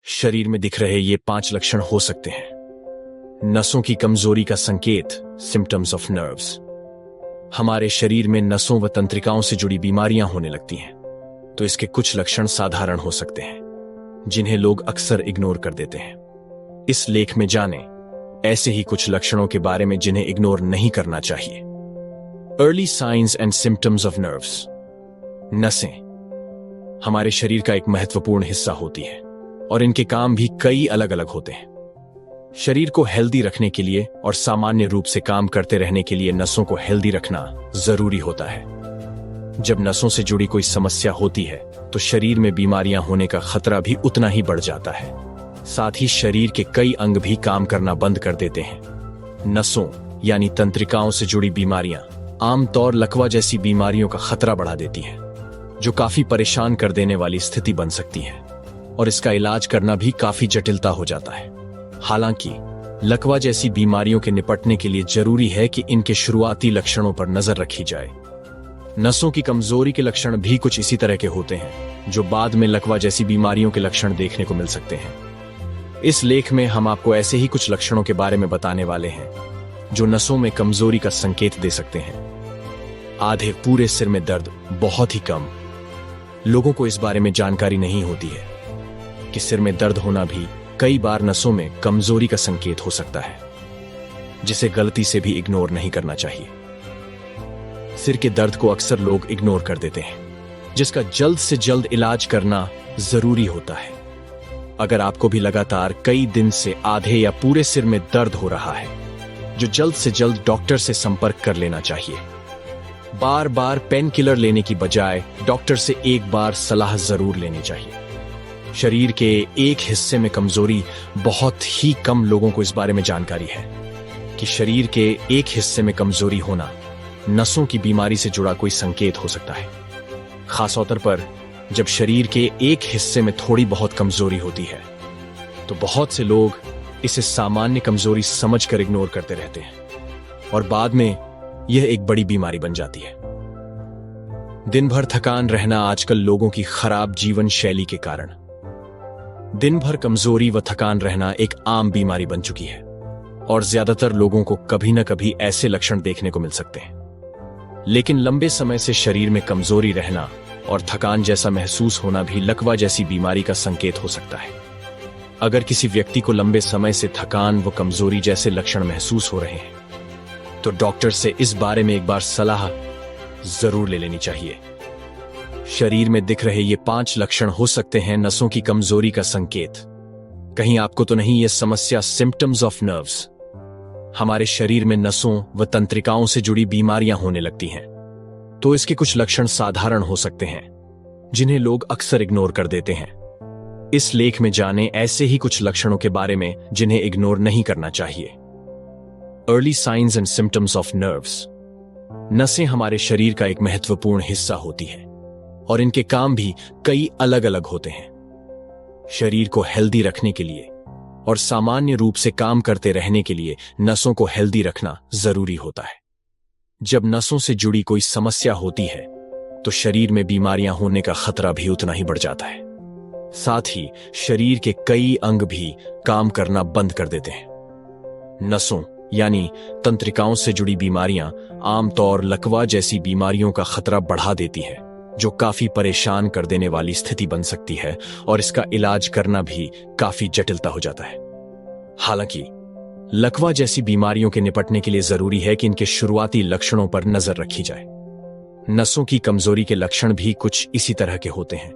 शरीर में दिख रहे ये 5 लक्षण हो सकते हैं। नसों की कमजोरी का संकेत, सिम्टम्स ऑफ नर्व्स। हमारे शरीर में नसों व तंत्रिकाओं से जुड़ी बीमारियां होने लगती हैं, तो इसके कुछ लक्षण साधारण हो सकते हैं, जिन्हें लोग अक्सर इग्नोर कर देते हैं। इस लेख में जानें ऐसे ही कुछ लक्षणों के बारे में जिन्हें इग्नोर नहीं करना चाहिए। Early signs and symptoms of nerves. नसें हमारे शरीर का एक महत्वपूर्ण हिस्सा होती है और इनके काम भी कई अलग अलग होते हैं। शरीर को हेल्दी रखने के लिए और सामान्य रूप से काम करते रहने के लिए नसों को हेल्दी रखना जरूरी होता है। जब नसों से जुड़ी कोई समस्या होती है तो शरीर में बीमारियां होने का खतरा भी उतना ही बढ़ जाता है। साथ ही शरीर के कई अंग भी काम करना बंद कर देते हैं। नसों यानी तंत्रिकाओं से जुड़ी बीमारियां आमतौर लकवा जैसी बीमारियों का खतरा बढ़ा देती हैं, जो काफी परेशान कर देने वाली स्थिति बन सकती है और इसका इलाज करना भी काफी जटिलता हो जाता है। हालांकि लकवा जैसी बीमारियों के निपटने के लिए जरूरी है कि इनके शुरुआती लक्षणों पर नजर रखी जाए। नसों की कमजोरी के लक्षण भी कुछ इसी तरह के होते हैं, जो बाद में लकवा जैसी बीमारियों के लक्षण देखने को मिल सकते हैं। इस लेख में हम आपको ऐसे ही कुछ लक्षणों के बारे में बताने वाले हैं, जो नसों में कमजोरी का संकेत दे सकते हैं। आधे पूरे सिर में दर्द। बहुत ही कम लोगों को इस बारे में जानकारी नहीं होती है कि सिर में दर्द होना भी कई बार नसों में कमजोरी का संकेत हो सकता है, जिसे गलती से भी इग्नोर नहीं करना चाहिए। सिर के दर्द को अक्सर लोग इग्नोर कर देते हैं, जिसका जल्द से जल्द इलाज करना जरूरी होता है। अगर आपको भी लगातार कई दिन से आधे या पूरे सिर में दर्द हो रहा है, जो जल्द से जल्द डॉक्टर से संपर्क कर लेना चाहिए। बार बार पेन किलर लेने की बजाय डॉक्टर से एक बार सलाह जरूर लेनी चाहिए। शरीर के एक हिस्से में कमजोरी, बहुत ही कम लोगों को इस बारे में जानकारी है कि शरीर के एक हिस्से में कमजोरी होना नसों की बीमारी से जुड़ा कोई संकेत हो सकता है। खासतौर पर जब शरीर के एक हिस्से में थोड़ी बहुत कमजोरी होती है, तो बहुत से लोग इसे सामान्य कमजोरी समझकर इग्नोर करते रहते हैं और बाद में यह एक बड़ी बीमारी बन जाती है। दिन भर थकान रहना आजकल लोगों की खराब जीवन शैली के कारण दिन भर कमजोरी व थकान रहना एक आम बीमारी बन चुकी है और ज्यादातर लोगों को कभी न कभी ऐसे लक्षण देखने को मिल सकते हैं। लेकिन लंबे समय से शरीर में कमजोरी रहना और थकान जैसा महसूस होना भी लकवा जैसी बीमारी का संकेत हो सकता है। अगर किसी व्यक्ति को लंबे समय से थकान व कमजोरी जैसे लक्षण महसूस हो रहे हैं, तो डॉक्टर से इस बारे में एक बार सलाह जरूर ले लेनी चाहिए। शरीर में दिख रहे ये 5 लक्षण हो सकते हैं नसों की कमजोरी का संकेत। कहीं आपको तो नहीं ये समस्या सिम्टम्स ऑफ नर्व्स। हमारे शरीर में नसों व तंत्रिकाओं से जुड़ी बीमारियां होने लगती हैं, तो इसके कुछ लक्षण साधारण हो सकते हैं, जिन्हें लोग अक्सर इग्नोर कर देते हैं। इस लेख में जानें ऐसे ही कुछ लक्षणों के बारे में जिन्हें इग्नोर नहीं करना चाहिए। Early signs and symptoms of nerves. नसें हमारे शरीर का एक महत्वपूर्ण हिस्सा होती है और इनके काम भी कई अलग अलग होते हैं। शरीर को हेल्दी रखने के लिए और सामान्य रूप से काम करते रहने के लिए नसों को हेल्दी रखना जरूरी होता है। जब नसों से जुड़ी कोई समस्या होती है, तो शरीर में बीमारियां होने का खतरा भी उतना ही बढ़ जाता है। साथ ही शरीर के कई अंग भी काम करना बंद कर देते हैं। नसों यानी तंत्रिकाओं से जुड़ी बीमारियां आमतौर लकवा जैसी बीमारियों का खतरा बढ़ा देती है, जो काफी परेशान कर देने वाली स्थिति बन सकती है और इसका इलाज करना भी काफी जटिलता हो जाता है। हालांकि लकवा जैसी बीमारियों के निपटने के लिए जरूरी है कि इनके शुरुआती लक्षणों पर नजर रखी जाए। नसों की कमजोरी के लक्षण भी कुछ इसी तरह के होते हैं,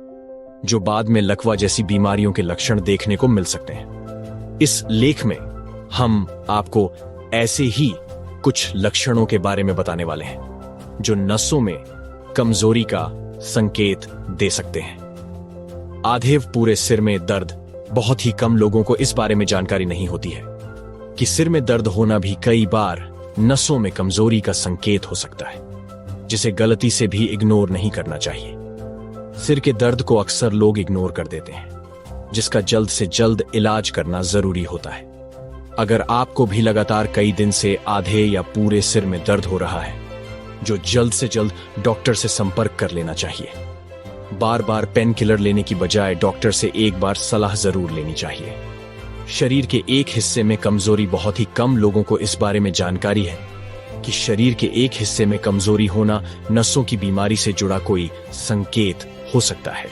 जो बाद में लकवा जैसी बीमारियों के लक्षण देखने को मिल सकते हैं। इस लेख में हम आपको ऐसे ही कुछ लक्षणों के बारे में बताने वाले हैं, जो नसों में कमजोरी का संकेत दे सकते हैं। आधे पूरे सिर में दर्द। बहुत ही कम लोगों को इस बारे में जानकारी नहीं होती है कि सिर में दर्द होना भी कई बार नसों में कमजोरी का संकेत हो सकता है, जिसे गलती से भी इग्नोर नहीं करना चाहिए। सिर के दर्द को अक्सर लोग इग्नोर कर देते हैं, जिसका जल्द से जल्द इलाज करना जरूरी होता है। अगर आपको भी लगातार कई दिन से आधे या पूरे सिर में दर्द हो रहा है, जो जल्द से जल्द डॉक्टर से संपर्क कर लेना चाहिए। बार बार पेन किलर लेने की बजाय डॉक्टर से एक बार सलाह जरूर लेनी चाहिए। शरीर के एक हिस्से में कमजोरी, बहुत ही कम लोगों को इस बारे में जानकारी है कि शरीर के एक हिस्से में कमजोरी होना नसों की बीमारी से जुड़ा कोई संकेत हो सकता है।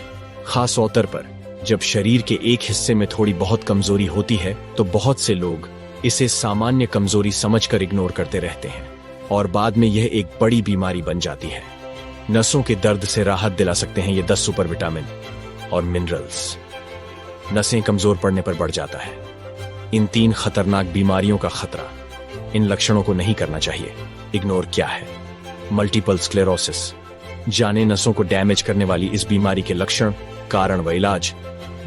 खास तौर पर जब शरीर के एक हिस्से में थोड़ी बहुत कमजोरी होती है तो बहुत से लोग इसे सामान्य कमजोरी समझकर इग्नोर करते रहते हैं और बाद में यह एक बड़ी बीमारी बन जाती है। नसों के दर्द से राहत दिला सकते हैं ये 10 सुपर विटामिन और मिनरल्स। नसें कमजोर पड़ने पर बढ़ जाता है इन 3 खतरनाक बीमारियों का खतरा। इन लक्षणों को नहीं करना चाहिए। इग्नोर क्या है? Multiple sclerosis. जाने नसों को डैमेज करने वाली इस बीमारी के लक्षण, कारण व इलाज।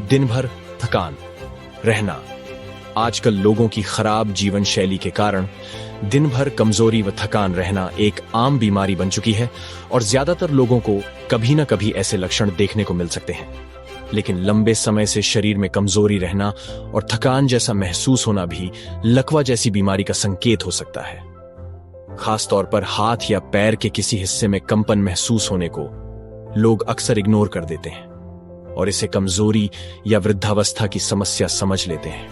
दिन भर थकान रहना। आजकल लोगों की खराब जीवन शैली के कारण दिन भर कमजोरी व थकान रहना एक आम बीमारी बन चुकी है और ज्यादातर लोगों को कभी ना कभी ऐसे लक्षण देखने को मिल सकते हैं। लेकिन लंबे समय से शरीर में कमजोरी रहना और थकान जैसा महसूस होना भी लकवा जैसी बीमारी का संकेत हो सकता है। खास तौर पर हाथ या पैर के किसी हिस्से में कंपन महसूस होने को लोग अक्सर इग्नोर कर देते हैं और इसे कमजोरी या वृद्धावस्था की समस्या समझ लेते हैं।